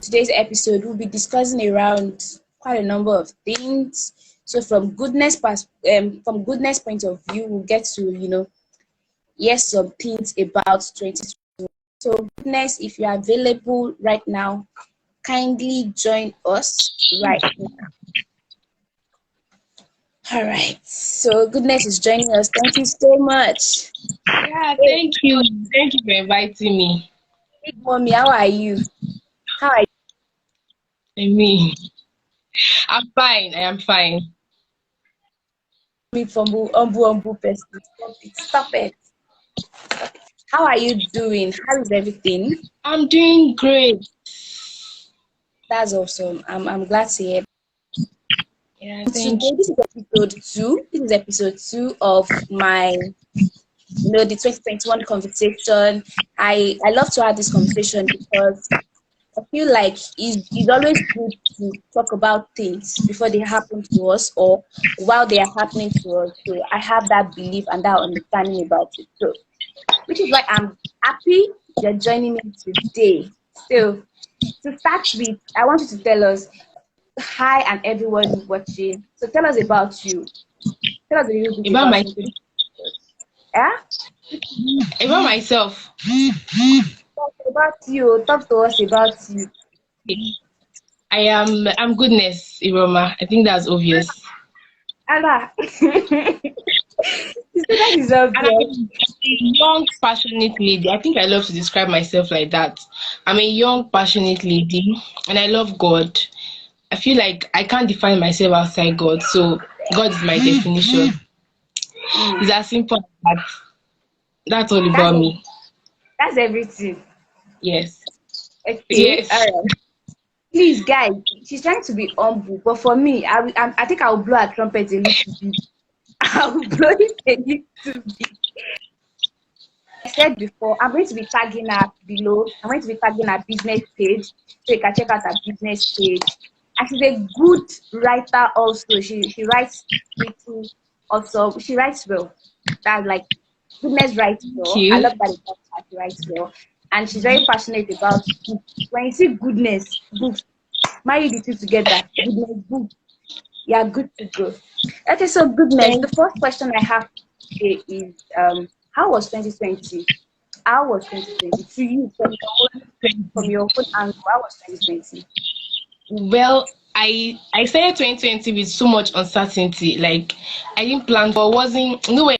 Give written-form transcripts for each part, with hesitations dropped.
today's episode, we'll be discussing around quite a number of things. So from goodness point of view, we'll get to hear some things about 2020. So goodness, if you are available right now, kindly join us right now. All right. So goodness is joining us. Thank you so much. Yeah, Hey, thank you. Thank you for inviting me. big mommy, how are you? How are I mean, I'm fine. I am fine. you from Umbu person? Stop it. Stop it. How are you doing? How is everything? I'm doing great. That's awesome. I'm glad to hear. Yeah, thank Today, this is episode two. This is episode two of my, the 2021 conversation. I love to have this conversation because I feel like it's always good to talk about things before they happen to us or while they are happening to us. So I have that belief and that understanding about it. So, which is why I'm happy you're joining me today. So, to start with, I want you to tell us hi and everyone watching. So, tell us about you. Tell us a little bit you. About about my you. Yeah? about myself. Talk about you. Talk to us about you. I'm Goodness Iruoma. I think that's obvious. Allah. You say that is And I'm obvious. a young, passionate lady. I think I love to describe myself like that. I'm a young, passionate lady, and I love God. I feel like I can't define myself outside God, so God is my definition. Mm. It's as simple as that. That's all That's about me. that's everything. Yes. Okay. All Yes. right. Please, guys. She's trying to be humble, but for me, I think I will blow her trumpet a little bit. I will blow it a little bit. I said before, I'm going to be tagging her below. I'm going to be tagging her business page, so you can check out her business page. And she's a good writer also. She writes little also. She writes well. That's like goodness writes Thank well. I you. love that about her. She writes well. And she's very passionate about books. When you see goodness, books, marry the two together. Goodness, books. Yeah, good to go. Okay, so goodness. The Thank first question I have today is how was 2020? How was 2020 to you from you. your own angle? How was 2020? Well, I started 2020 with so much uncertainty. Like I didn't plan for wasn't no way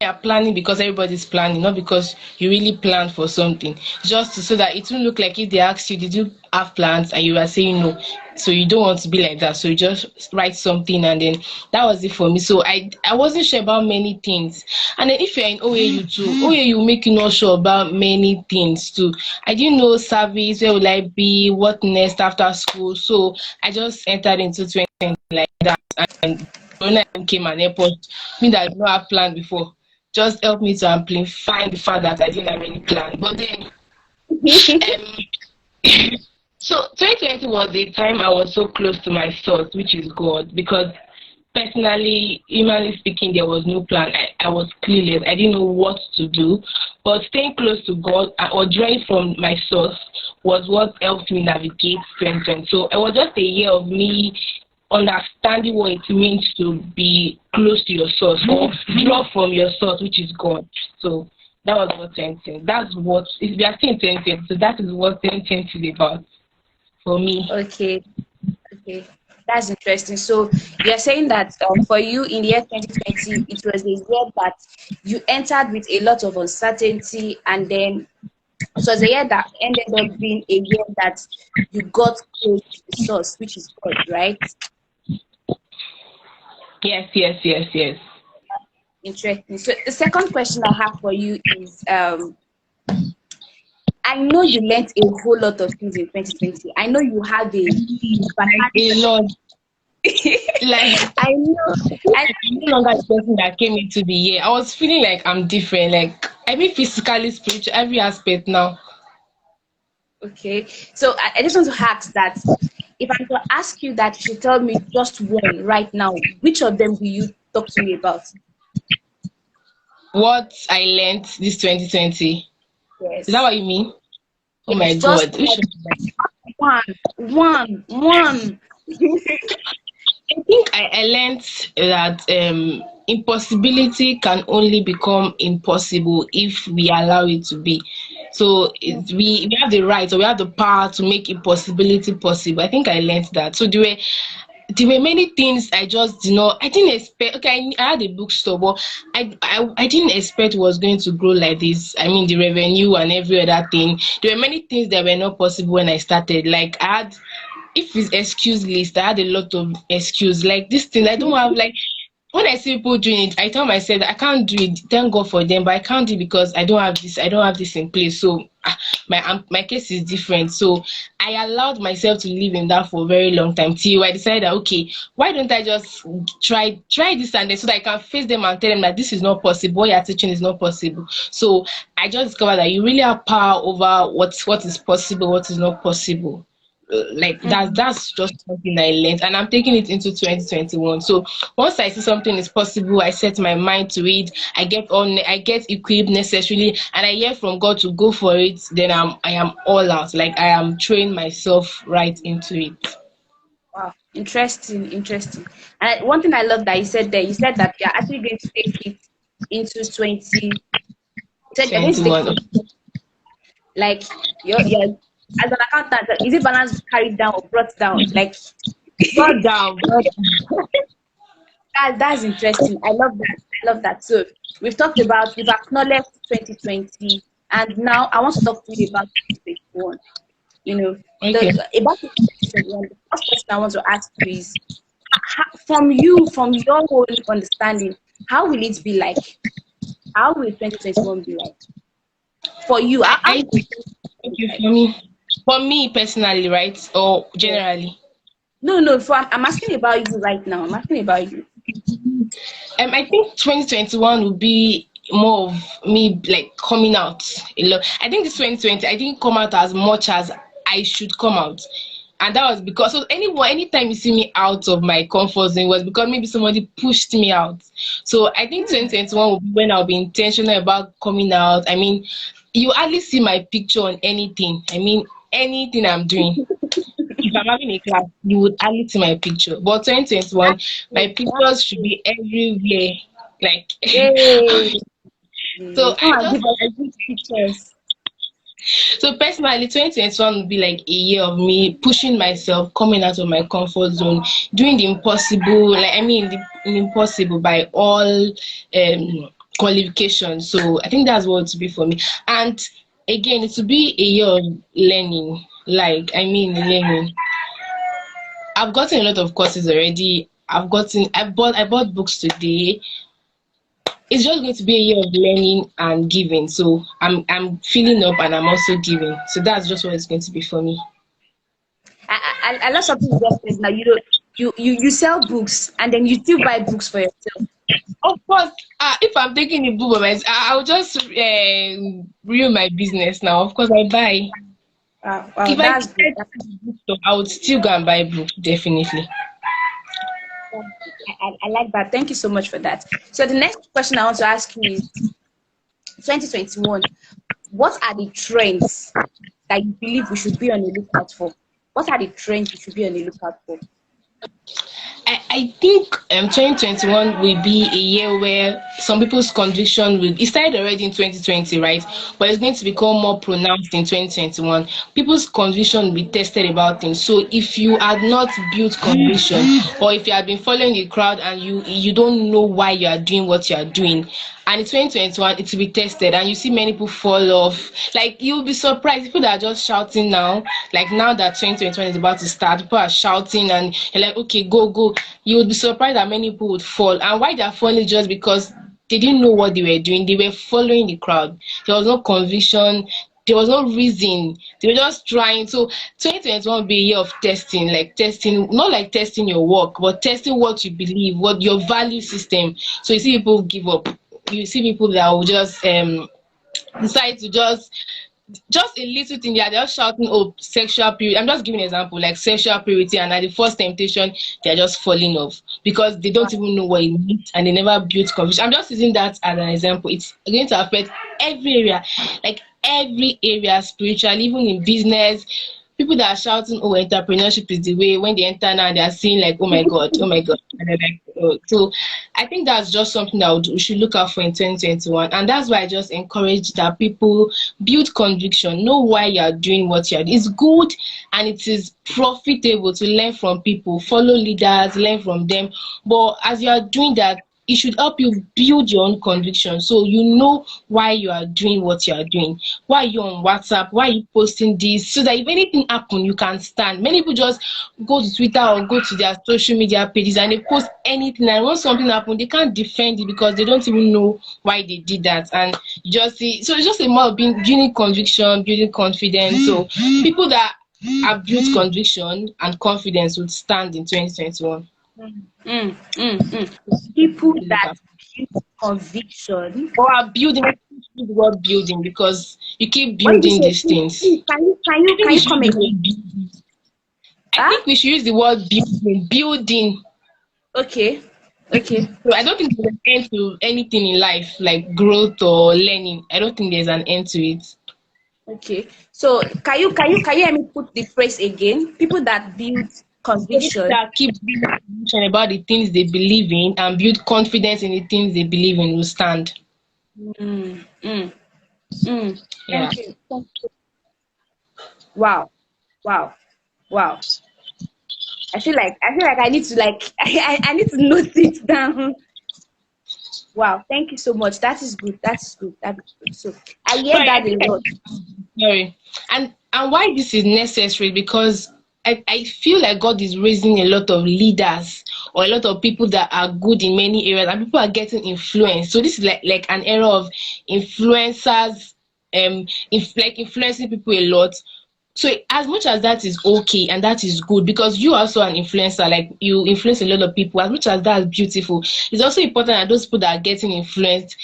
are planning because everybody's planning, not because you really planned for something. Just so that it won't look like if they ask you, did you have plans, and you are saying no. So you don't want to be like that. So you just write something, and then that was it for me. So I wasn't sure about many things. And then if you're in OAU too, OAU make you not sure about many things too. I didn't know service, where will I be, what next after school. So I just entered into 2020 like that, and when I came an airport, me that I did not have planned before just helped me to amplify the fact that I didn't have any plan. But then, so 2020 was the time I was so close to my source, which is God, because personally, humanly speaking, there was no plan. I was clueless. I didn't know what to do. But staying close to God or drawing from my source was what helped me navigate 2020. So it was just a year of me understanding what it means to be close to your source or draw from your source, which is God. So that was what 2020. That's what we are still in 2020. So that is what 2020 is about for me. Okay, okay. That's interesting. So you're saying that for you in the year 2020, it was a year that you entered with a lot of uncertainty, and then it was a year that ended up being a year that you got close to the source, which is God, right? Yes, yes, yes, yes. Interesting. So the second question I have for you is I know you learnt a whole lot of things in 2020. I know you have a Like a lot. Like I know. I I'm no longer the person that came into the year. I was feeling like I'm different. Like I mean physically, spiritual, every aspect now. okay. So I just want to ask that if I'm to ask you that you should tell me just one right now, which of them will you talk to me about? What I learned this 2020. Is that Yes. what you mean? Oh my Yes. Just God. Which one? One. I think I learned that impossibility can only become impossible if we allow it to be. So we have the right, or we have the power to make impossibility possible. I think I learned that. So there were many things I just I didn't expect. Okay, I had a bookstore, but I didn't expect it was going to grow like this. I mean, the revenue and every other thing. There were many things that were not possible when I started. Like I had, if it's excuse list, I had a lot of excuse. Like this thing, I don't have, like, when I see people doing it, I tell myself that I can't do it. Thank God for them, but I can't do it because I don't have this. I don't have this in place. So my case is different. So I allowed myself to live in that for a very long time till I decided that, okay, why don't I just try this, and then so that I can face them and tell them that this is not possible. What you're teaching is not possible. So I just discovered that you really have power over what is possible, what is not possible. Like that's just something I learned, and I'm taking it into 2021. So once I see something is possible, I set my mind to it. I get equipped necessarily, and I hear from God to go for it. Then I am all out. Like I am throwing myself right into it. Wow, interesting. And one thing I love that you said there, you said that you're actually going to take it into 20. You said you're going to take it 21. into, like, you're as an accountant. Is it balance carried down or brought down? Like, Brought down, brought that's interesting. I love that. I love that. So we've acknowledged 2020, and now I want to talk to you about 2021. You know, okay. about 2021. The first question I want to ask you is, from your whole understanding, how will it be like? How will 2021 be like for you? How I will 2021 be Okay, like? for me personally, right, or Yeah. generally. No. I'm asking about you right now. I'm asking about you. I think 2021 will be more of me like coming out a lot. I think this 2020, I didn't come out as much as I should come out. And that was because, so anytime you see me out of my comfort zone, was because maybe somebody pushed me out. So I think 2021 will be when I'll be intentional about coming out. I mean, you hardly see my picture on anything. I mean, anything I'm doing. If I'm having a class, you would hardly see my picture. But 2021, That's my good. That's pictures should good. be everywhere. Like, Yay! so Come I and just give us good pictures. so personally, 2021 will be like a year of me pushing myself, coming out of my comfort zone, doing the impossible. Like I mean, the impossible by all qualifications. So I think that's what it will be for me. And again, it will be a year of learning. Like I mean, learning. I've gotten a lot of courses already. I bought books today. It's just going to be a year of learning and giving. So I'm filling up and I'm also giving. So that's just what it's going to be for me. I love something you just said now. You know, you sell books and then you still buy books for yourself. Of course, if I'm taking a book by myself, I'll just ruin my business now. Of course, I buy. Wow, If I that's good. decide to go to the bookstore, I would still go and buy books, definitely. I like that. Thank you so much for that. So the next question I want to ask you is 2021. What are the trends that you believe we should be on the lookout for? What are the trends we should be on the lookout for? I think 2021 will be a year where some people's conviction will, it started already in 2020, right? But it's going to become more pronounced in 2021. People's conviction will be tested about things. So if you had not built conviction, or if you have been following the crowd and you don't know why you are doing what you are doing, and in 2021 it will be tested, and you see many people fall off. Like you'll be surprised, people that are just shouting now, like now that 2021 is about to start, people are shouting and you're like, okay, go, go. You would be surprised that many people would fall, and why they're falling is just because they didn't know what they were doing. They were following the crowd. There was no conviction, there was no reason. They were just trying. So 2021 will be a year of testing, like testing, not like testing your work, but testing what you believe, what your value system. So you see people give up. You see people that will just decide to just a little thing, they are just shouting, oh, sexual purity. I'm just giving an example, like sexual purity, and at the first temptation, they're just falling off because they don't even know what it means and they never built conviction. I'm just using that as an example. It's going to affect every area, like every area, spiritual, even in business, people that are shouting, "Oh, entrepreneurship is the way," when they enter now, they are saying like, oh my god," and they're like, oh. So I think that's just something that we should look out for in 2021, and that's why I just encourage that people build conviction, know why you are doing what you are doing. It's good and it is profitable to learn from people, follow leaders, learn from them. But as you are doing that, it should help you build your own conviction, so you know why you are doing what you are doing. Why are you on WhatsApp? Why are you posting this? So that if anything happen, you can stand. Many people just go to Twitter or go to their social media pages and they post anything, and when something happen, they can't defend it because they don't even know why they did that. And you just see, so it's just a matter of building conviction, building confidence. So people that have built conviction and confidence would stand in 2021. Mm, mm, mm. People that build conviction. Or are building, let's use the word building because you keep What did you building say? these things. Can I think we you should come use the again? word building. I Huh? think we should use the word building. Building. Okay. Okay. So I don't think there's an end to anything in life, like growth or learning. I don't think there's an end to it. Okay. So can you hear me put the phrase again? People that build So people conviction. that keep being conviction about the things they believe in and build confidence in the things they believe in will stand. Mm, mm, mm. Yeah. Thank you. Thank you. Wow. Wow. Wow. I feel like I need to like I need to note it down. Wow. Thank you so much. That is good. That is good. That is good. So I hear Sorry, I that a think I lot. sorry. And why this is necessary, because I feel like God is raising a lot of leaders or a lot of people that are good in many areas, and people are getting influenced. So this is like an era of influencers, like influencing people a lot. So as much as that is okay and that is good, because you are also an influencer, like you influence a lot of people, as much as that is beautiful, it's also important that those people that are getting influenced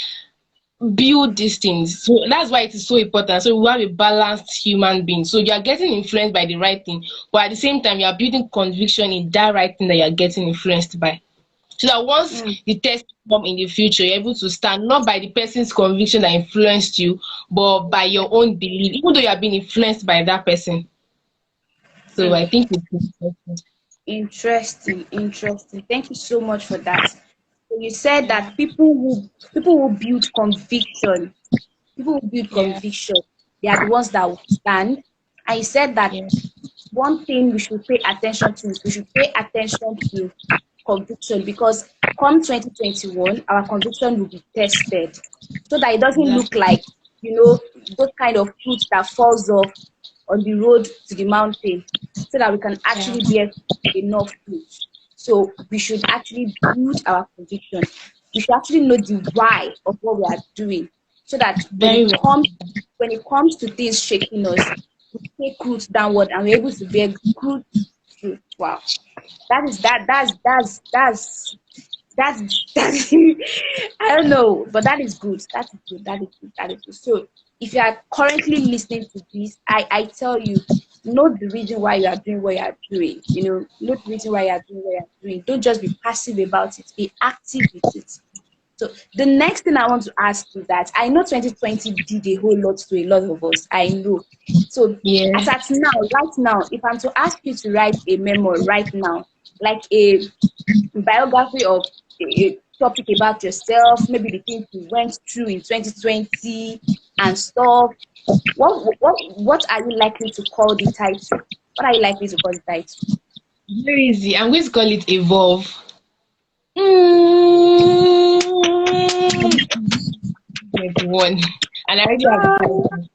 build these things. So that's why it is so important. So we have a balanced human being. So you are getting influenced by the right thing, but at the same time, you are building conviction in that right thing that you are getting influenced by. So that once Mm, the test come in the future, you're able to stand not by the person's conviction that influenced you, but by your own belief, even though you are being influenced by that person. So mm. I think it's important. Interesting. Interesting. Thank you so much for that. So you said that people who build conviction, people who build Yeah, conviction, they are the ones that will stand. And you said that yeah, one thing we should pay attention to is we should pay attention to conviction, because come 2021 our conviction will be tested, so that it doesn't look exactly. like, those kind of fruits that falls off on the road to the mountain, so that we can Yeah, actually bear enough fruit. So we should actually build our conviction. We should actually know the why of what we are doing, so that very well. when it comes to things shaking us, we take roots downward and we're able to bear good fruit. Wow. That is that's I don't know, but that is good. That is good. That is good. That is good. So if you are currently listening to this, I tell you, know the reason why you are doing what you are doing. Know the reason why you are doing what you are doing. Don't just be passive about it. Be active with it. So the next thing I want to ask you, that I know 2020 did a whole lot to a lot of us. I know. So Yeah. as at now, right now, if I'm to ask you to write a memoir right now, like a biography of a topic about yourself, maybe the things you went through in 2020 and stuff, what are you likely to call the title? What are you likely to call the title? Very easy. I'm going to call it evolve. Mm, 21. And I already have the title.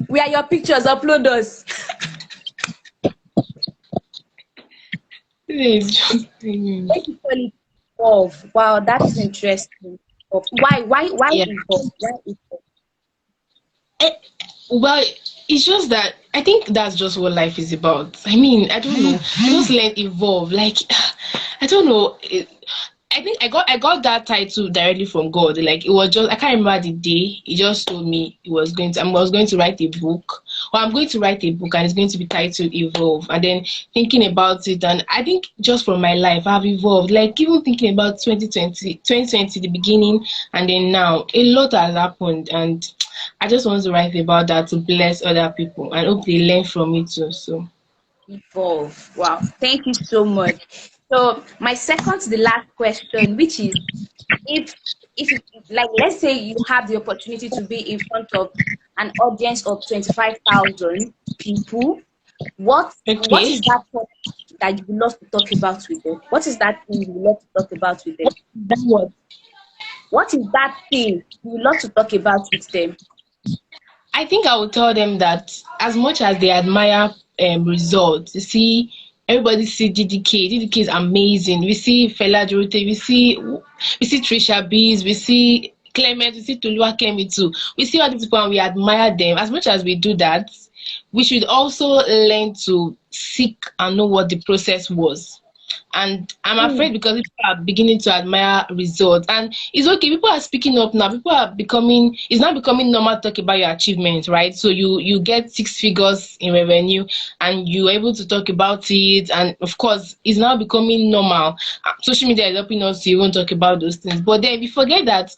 where are your pictures? Upload us. This is just What you call it? Evolve. Wow, that is interesting. Why yeah. evolve? Why evolve? Eh, well, it's just that I think that's just what life is about. I mean, I don't know. I just learn evolve. Like, I don't know. I think I got that title directly from God. Like, it was just, I can't remember the day. He just told me he was going to I was going to write a book, or I'm going to write a book and it's going to be titled Evolve. And then thinking about it, and I think just from my life, I've evolved. Like even thinking about 2020, the beginning, and then now, a lot has happened. And I just want to write about that to bless other people and hope they learn from it too. So, Evolve. Wow. Thank you so much. So my second to the last question, which is if like let's say you have the opportunity to be in front of an audience of 25,000 people, what okay. is that topic that you would love to talk about with them? What is that thing you would love to talk about with them? That was What is that thing you would love to talk about with them? I think I would tell them that as much as they admire results, you see, everybody see DDK. DDK is amazing. We see Fela Durute, we see Trisha Bees, we see Clement, we see Toluwakemi too. We see all these people and we admire them. As much as we do that, we should also learn to seek and know what the process was. And I'm afraid because people are beginning to admire results, and it's okay. People are speaking up now. People are becoming. It's not becoming normal to talk about your achievements, right? So you get 6 figures in revenue, and you're able to talk about it. And of course, it's now becoming normal. Social media is helping us to even talk about those things. But then we forget that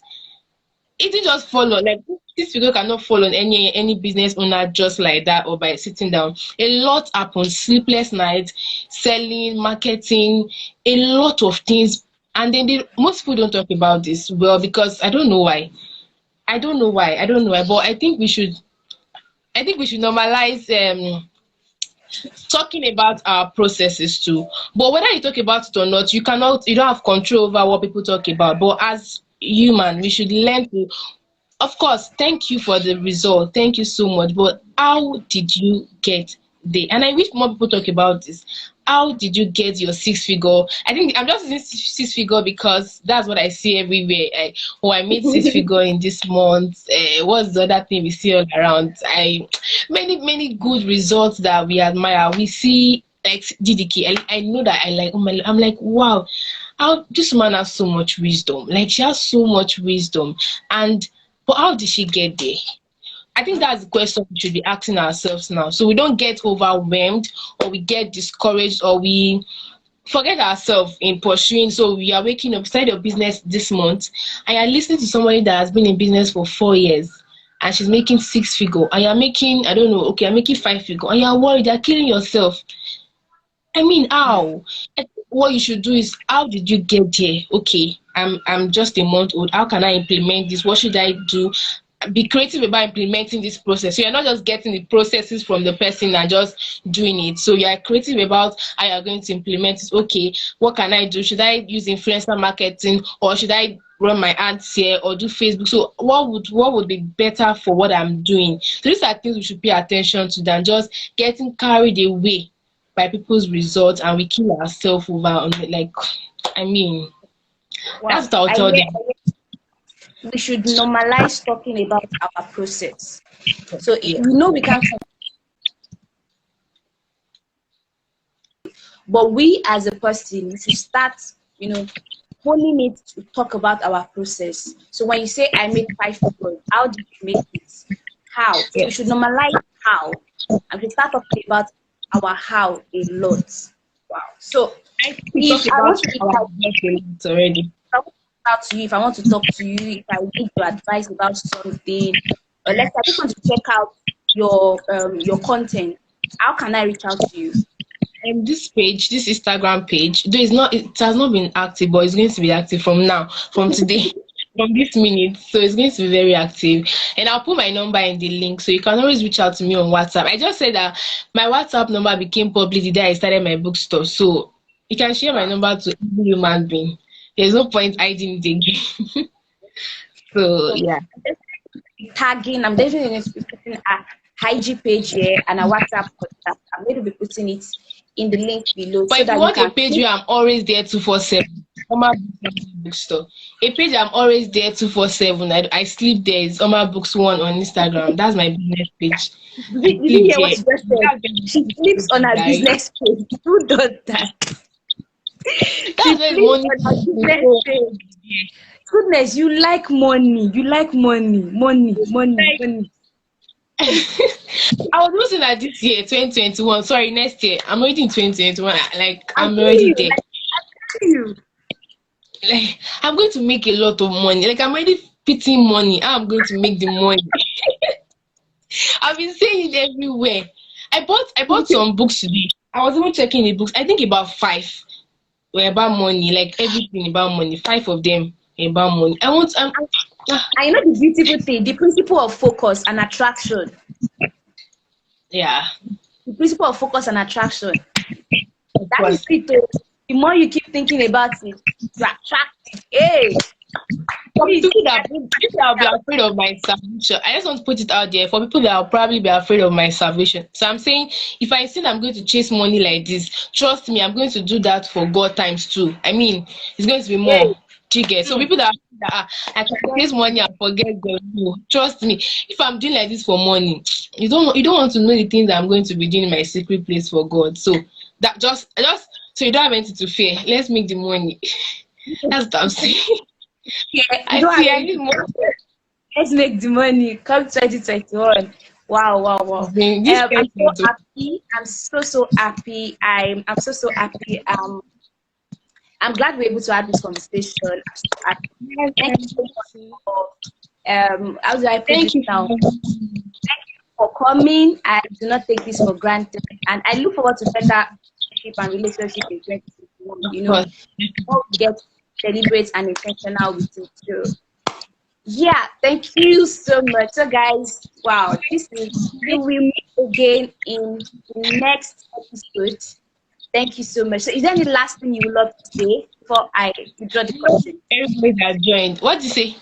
it didn't just follow. Like this figure cannot follow any business owner just like that or by sitting down. A lot happens, sleepless nights, selling, marketing, a lot of things. And then most people don't talk about this. Well, because I don't know why. I don't know why. But I think we should normalize talking about our processes too. But whether you talk about it or not, you don't have control over what people talk about. But as human, we should learn to, of course, thank you for the result. Thank you so much. But how did you get there? And I wish more people talk about this. How did you get your 6 figure? I think I'm just using 6 figure because that's what I see everywhere. I made 6 figure in this month. What's the other thing we see all around? Many good results that we admire. We see like DDK. I know that I like. Oh my, I'm like, wow, how this man has so much wisdom. Like she has so much wisdom, and but how did she get there? I think that's the question we should be asking ourselves now. So we don't get overwhelmed or we get discouraged or we forget ourselves in pursuing. So we are waking up, started your business this month, and you're listening to somebody that has been in business for 4 years and she's making 6 figure, and you're making, I don't know, okay, I'm making 5 figure, and you're worried, you're killing yourself. I mean, how? I think what you should do is, how did you get there? Okay, I'm just a month old. How can I implement this? What should I do? Be creative about implementing this process. So you're not just getting the processes from the person and just doing it. So you're creative about how you're going to implement it. Okay, what can I do? Should I use influencer marketing, or should I run my ads here or do Facebook? So what would be better for what I'm doing? So these are things we should pay attention to than just getting carried away by people's results and we kill ourselves over on it. Like, I mean, that's Wow. what I'll tell them. We should normalize talking about our process. So Yeah. we know we can't, but we as a person, we should start, honing it to talk about our process. So when you say I made 5 figures, how did you make it? How? So we should normalize how, and we start talking about our how a lot. Wow. So I think we if talked I about want to reach our out, business already. if I want to reach out to you, if I want to talk to you, if I need your advice about something, or let's say I just want to check out your content, how can I reach out to you? This page, this Instagram page, though it has not been active, but it's going to be active from now, from today, from this minute. So it's going to be very active. And I'll put my number in the link, so you can always reach out to me on WhatsApp. I just said that my WhatsApp number became public the day I started my bookstore. So you can share my number to every human being. There's no point hiding it again. So So yeah. tagging, I'm definitely going to be putting a IG page here and a WhatsApp contact. I'm going to be putting it in the link below But so if you that you want a can page click. where I'm always there 247, Omabooks bookstore. A page I'm always there 247. I sleep there is Omabooks one on Instagram. That's my business page. I Did you sleep hear what there. she just said? She sleeps on her That's business page. Who does that? She where the sleeps money on her is. business page. Goodness, you like money. You like money. Money, money, Like money. I was losing at this year, 2021. Sorry, next year. I'm already in 2021. Like, I'm I'm telling already you, there. like, I'm telling you. Like, I'm going to make a lot of money. Like, I'm already putting money. How I'm going to make the money. I've been saying it everywhere. I bought some books today. I was even checking the books. I think about five were about money. Like everything about money. Five of them were about money. And, Ah, and you know the beautiful thing, the principle of focus and attraction. yeah. The principle of focus and attraction. Of That is course. it. Oh. The more you keep thinking about it, you attract it. Hey, For please. people that will be afraid of my salvation, I just want to put it out there for people that will probably be afraid of my salvation. So I'm saying, if I say that I'm going to chase money like this, trust me, I'm going to do that for God times two. I mean, it's going to be Hey. more. Do you get? So Hmm. people that I can chase money and forget God. No, trust me. If I'm doing like this for money, you don't want to know the things that I'm going to be doing in my secret place for God. So that just so you don't have anything to fear. Let's make the money. That's what I'm saying. Yeah, you I don't have see. I need anything. more. Let's make the money. Come 2021. Wow, wow, wow. This I'm so 2020. happy. I'm so happy. I'm so happy. I'm glad we're able to have this conversation. I'm so happy. Yes, Thank you so much for how do I put thank this you now? for having me. For coming. I do not take this for granted. And I look forward to better friendship and relationship in 2021. Of You know, course. how we get deliberate and intentional with it too. Yeah, thank you so much. So guys, wow, this is we will meet again in the next episode. Thank you so much. So is there any last thing you would love to say before I withdraw the curtain? Everybody that joined. What do you say?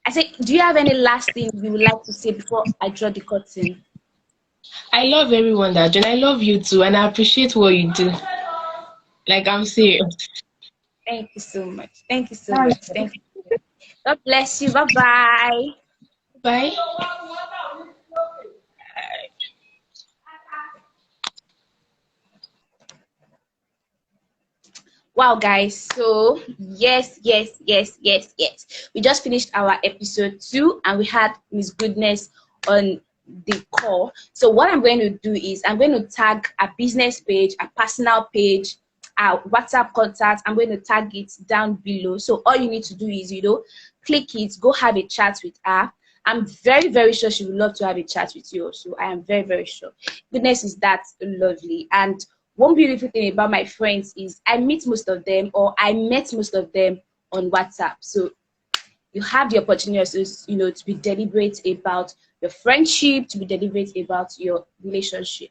I say, do you have any last thing you would like to say before I draw the curtain? I love everyone that joined. I love you too, and I appreciate what you do. Like I'm serious. Thank you so much. Thank you so much. That's Thank you. God bless you. Bye bye. bye. Wow, guys. So, yes, yes, yes, yes, yes. We just finished our episode 2 and we had Miss Goodness on the call. So, what I'm going to do is I'm going to tag a business page, a personal page, our WhatsApp contact. I'm going to tag it down below. So, all you need to do is, click it, go have a chat with her. I'm very, very sure she would love to have a chat with you also. I am very, very sure. Goodness is that lovely. And one beautiful thing about my friends is I meet most of them, or I met most of them on WhatsApp. So you have the opportunity, to be deliberate about your friendship, to be deliberate about your relationship.